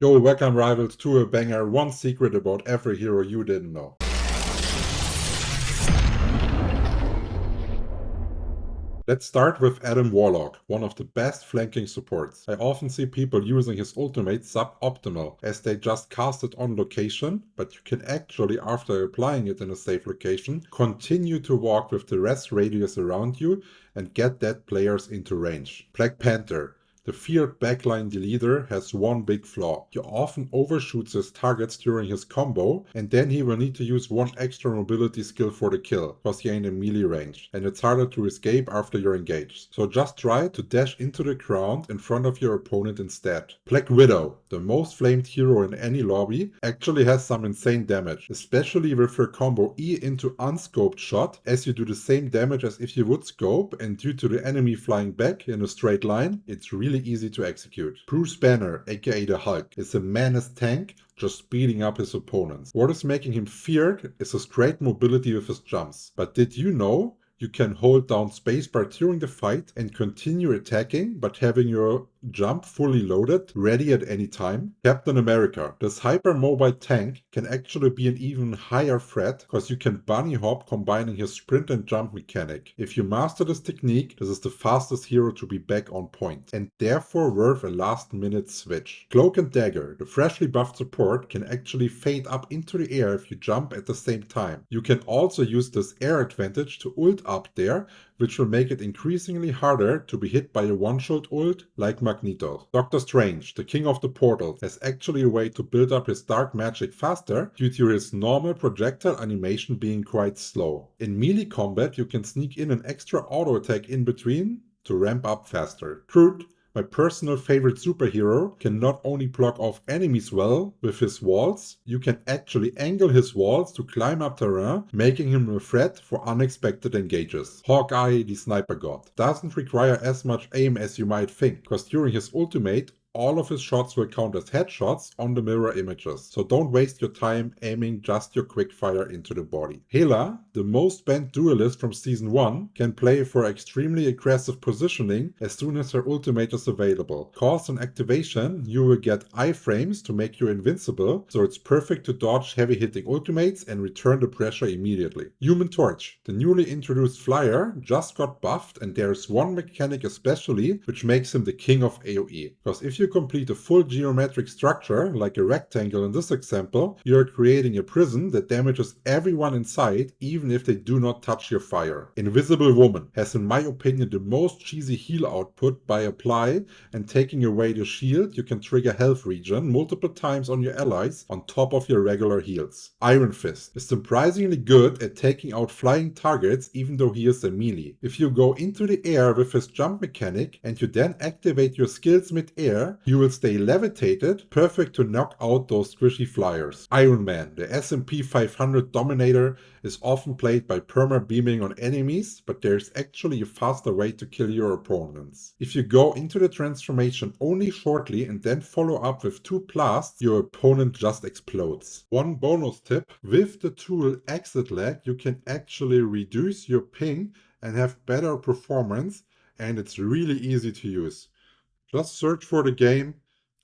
Yo, welcome rivals to a banger, one secret about every hero you didn't know. Let's start with Adam Warlock, one of the best flanking supports. I often see people using his ultimate suboptimal, as they just cast it on location, but you can actually, after applying it in a safe location, continue to walk with the rest radius around you and get dead players into range. Black Panther. The feared backline deleter has one big flaw. He often overshoots his targets during his combo, and then he will need to use one extra mobility skill for the kill, cause he ain't in melee range, and it's harder to escape after you're engaged. So just try to dash into the ground in front of your opponent instead. Black Widow, the most flamed hero in any lobby, actually has some insane damage, especially with her combo E into unscoped shot, as you do the same damage as if you would scope, and due to the enemy flying back in a straight line, it's really easy to execute. Bruce Banner, aka the Hulk, is a menace tank, just speeding up his opponents. What is making him feared is his great mobility with his jumps. But did you know you can hold down spacebar during the fight and continue attacking, but having your jump fully loaded, ready at any time? Captain America. This hyper-mobile tank can actually be an even higher threat, because you can bunny hop combining his sprint and jump mechanic. If you master this technique, this is the fastest hero to be back on point, and therefore worth a last-minute switch. Cloak and Dagger. The freshly buffed support can actually fade up into the air if you jump at the same time. You can also use this air advantage to ult up there, which will make it increasingly harder to be hit by a one-shot ult like Magneto. Doctor Strange, the king of the portals, has actually a way to build up his dark magic faster due to his normal projectile animation being quite slow. In melee combat, you can sneak in an extra auto attack in between to ramp up faster. Groot, my personal favorite superhero, can not only block off enemies well with his walls, you can actually angle his walls to climb up terrain, making him a threat for unexpected engages. Hawkeye, the sniper god, doesn't require as much aim as you might think, because during his ultimate, all of his shots will count as headshots on the mirror images, so don't waste your time aiming just your quick fire into the body. Hela, the most banned duelist from season 1, can play for extremely aggressive positioning as soon as her ultimate is available. Cause on activation, you will get iframes to make you invincible, so it's perfect to dodge heavy hitting ultimates and return the pressure immediately. Human Torch, the newly introduced flyer, just got buffed, and there's one mechanic especially which makes him the king of AoE, because if you complete a full geometric structure, like a rectangle in this example, you are creating a prison that damages everyone inside, even if they do not touch your fire. Invisible Woman has, in my opinion, the most cheesy heal output. By apply and taking away the shield, you can trigger health regen multiple times on your allies on top of your regular heals. Iron Fist is surprisingly good at taking out flying targets, even though he is a melee. If you go into the air with his jump mechanic and you then activate your skills mid-air, you will stay levitated, perfect to knock out those squishy flyers. Iron Man, the S&P 500 dominator, is often played by perma-beaming on enemies, but there's actually a faster way to kill your opponents. If you go into the transformation only shortly and then follow up with 2 blasts, your opponent just explodes. One bonus tip, with the tool Exitlag, you can actually reduce your ping and have better performance, and it's really easy to use. Just search for the game,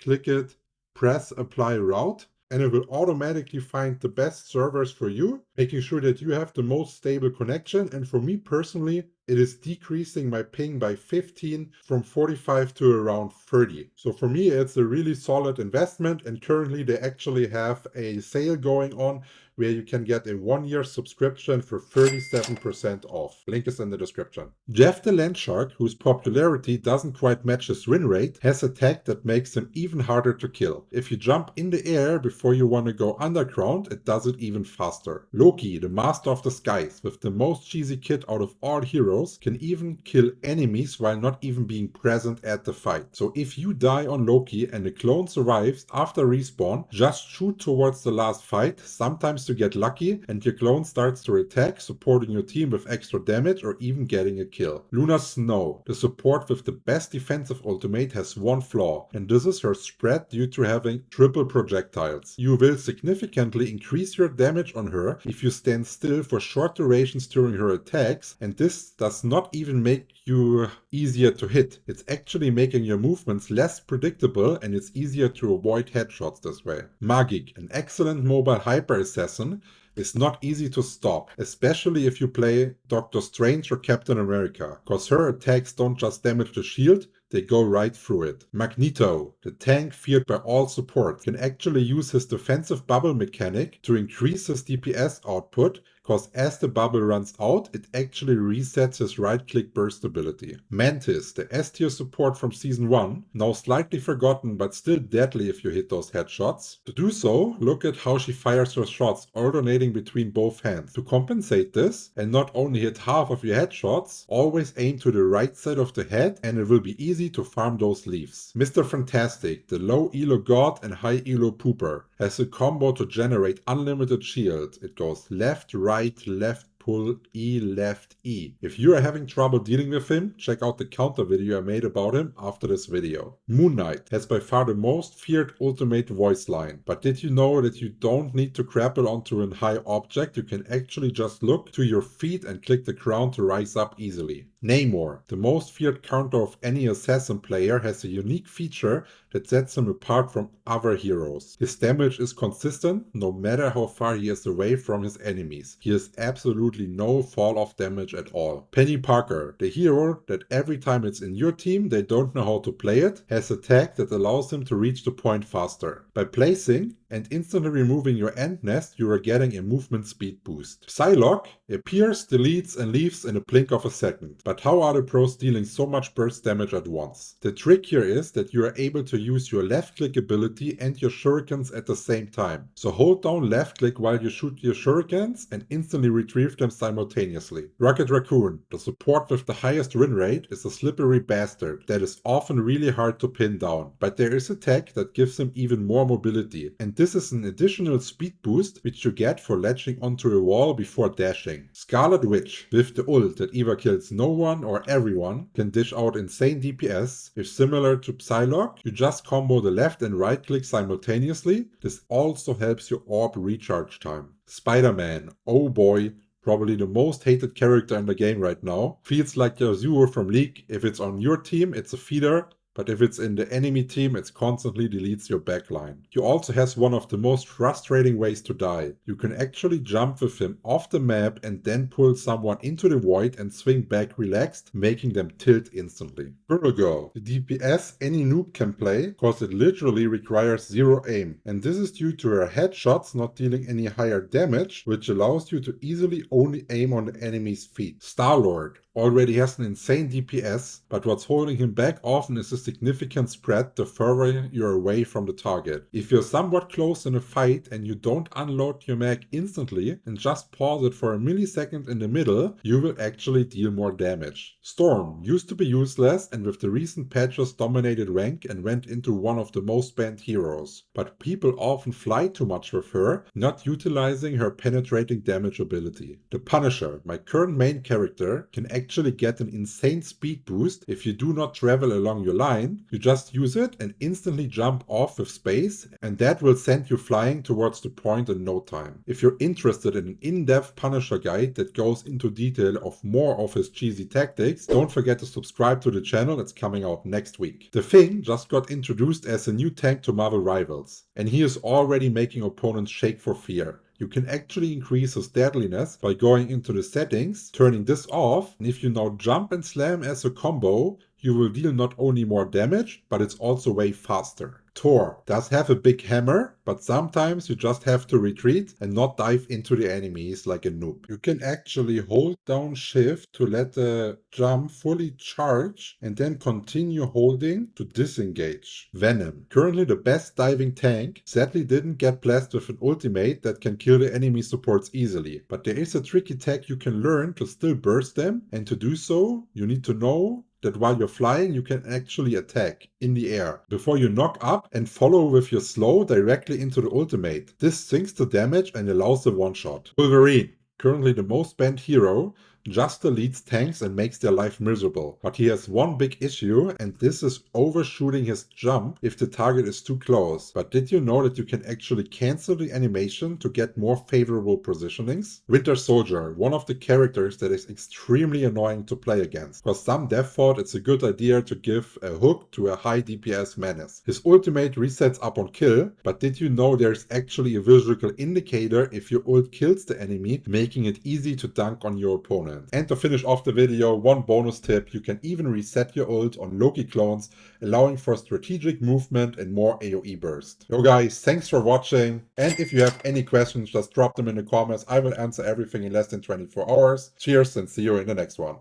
click it, press apply route, and it will automatically find the best servers for you, making sure that you have the most stable connection. And for me personally, it is decreasing my ping by 15 from 45 to around 30. So for me, it's a really solid investment, and currently they actually have a sale going on where you can get a 1-year subscription for 37% off. Link is in the description. Jeff the Landshark, whose popularity doesn't quite match his win rate, has a tech that makes him even harder to kill. If you jump in the air before you want to go underground, it does it even faster. Loki, the master of the skies, with the most cheesy kit out of all heroes, can even kill enemies while not even being present at the fight. So if you die on Loki and a clone survives after respawn, just shoot towards the last fight, sometimes to get lucky, and your clone starts to attack, supporting your team with extra damage or even getting a kill. Luna Snow, the support with the best defensive ultimate, has one flaw, and this is her spread due to having triple projectiles. You will significantly increase your damage on her if you stand still for short durations during her attacks, and this does not even make you easier to hit. It's actually making your movements less predictable, and it's easier to avoid headshots this way. Magik, an excellent mobile hyper assassin, is not easy to stop, especially if you play Doctor Strange or Captain America, cause her attacks don't just damage the shield, they go right through it. Magneto, the tank feared by all support, can actually use his defensive bubble mechanic to increase his DPS output, cause as the bubble runs out, it actually resets his right-click burst ability. Mantis, the S-tier support from Season 1, now slightly forgotten but still deadly if you hit those headshots. To do so, look at how she fires her shots, alternating between both hands. To compensate this, and not only hit half of your headshots, always aim to the right side of the head and it will be easy to farm those leaves. Mr. Fantastic, the low elo god and high elo pooper, has a combo to generate unlimited shield. It goes left, right, left, pull, E, left, E. If you are having trouble dealing with him, check out the counter video I made about him after this video. Moon Knight has by far the most feared ultimate voice line, but did you know that you don't need to grapple onto a high object, you can actually just look to your feet and click the ground to rise up easily. Namor, the most feared counter of any assassin player, has a unique feature that sets him apart from other heroes. His damage is consistent no matter how far he is away from his enemies. He has absolutely no fall off damage at all. Peni Parker, the hero that every time it's in your team they don't know how to play it, has a tag that allows him to reach the point faster. By placing and instantly removing your end nest, you are getting a movement speed boost. Psylocke appears, deletes and leaves in a blink of a second. But how are the pros dealing so much burst damage at once? The trick here is that you are able to use your left click ability and your shurikens at the same time. So hold down left click while you shoot your shurikens and instantly retrieve them simultaneously. Racoon, the support with the highest win rate, is a slippery bastard that is often really hard to pin down. But there is a tech that gives him even more mobility, and this is an additional speed boost which you get for latching onto a wall before dashing. Scarlet Witch, with the ult that either kills no one or everyone, can dish out insane DPS. If similar to Psylocke, you just combo the left and right click simultaneously. This also helps your orb recharge time. Spider-Man, oh boy, probably the most hated character in the game right now. Feels like Yasuo from League. If it's on your team, it's a feeder. But if it's in the enemy team, it constantly deletes your backline. He also has one of the most frustrating ways to die. You can actually jump with him off the map and then pull someone into the void and swing back relaxed, making them tilt instantly. Squirrel Girl, the DPS any noob can play, cause it literally requires zero aim. And this is due to her headshots not dealing any higher damage, which allows you to easily only aim on the enemy's feet. Star-Lord already has an insane DPS, but what's holding him back often is a significant spread the further you're away from the target. If you're somewhat close in a fight and you don't unload your mag instantly and just pause it for a millisecond in the middle, you will actually deal more damage. Storm used to be useless and with the recent patches dominated rank and went into one of the most banned heroes, but people often fly too much with her, not utilizing her penetrating damage ability. The Punisher, my current main character, can actually get an insane speed boost if you do not travel along your line. You just use it and instantly jump off with space, and that will send you flying towards the point in no time. If you're interested in an in-depth Punisher guide that goes into detail of more of his cheesy tactics, don't forget to subscribe to the channel. It's coming out next week. The Thing just got introduced as a new tank to Marvel Rivals, and he is already making opponents shake for fear. You can actually increase his deadliness by going into the settings, turning this off, and if you now jump and slam as a combo, you will deal not only more damage, but it's also way faster. Thor does have a big hammer, but sometimes you just have to retreat and not dive into the enemies like a noob. You can actually hold down shift to let the jump fully charge and then continue holding to disengage. Venom, currently the best diving tank, sadly didn't get blessed with an ultimate that can kill the enemy supports easily, but there is a tricky tech you can learn to still burst them, and to do so you need to know that while you're flying you can actually attack in the air before you knock up and follow with your slow directly into the ultimate. This sinks the damage and allows the one shot. Wolverine, currently the most banned hero, just deletes tanks and makes their life miserable. But he has one big issue, and this is overshooting his jump if the target is too close. But did you know that you can actually cancel the animation to get more favorable positionings? Winter Soldier, one of the characters that is extremely annoying to play against, because some dev thought it's a good idea to give a hook to a high DPS menace. His ultimate resets up on kill, but did you know there's actually a visual indicator if your ult kills the enemy, making it easy to dunk on your opponent? And to finish off the video, one bonus tip: you can even reset your ult on Loki clones, allowing for strategic movement and more AoE burst. Yo guys, thanks for watching, and if you have any questions, just drop them in the comments. I will answer everything in less than 24 hours. Cheers and see you in the next one.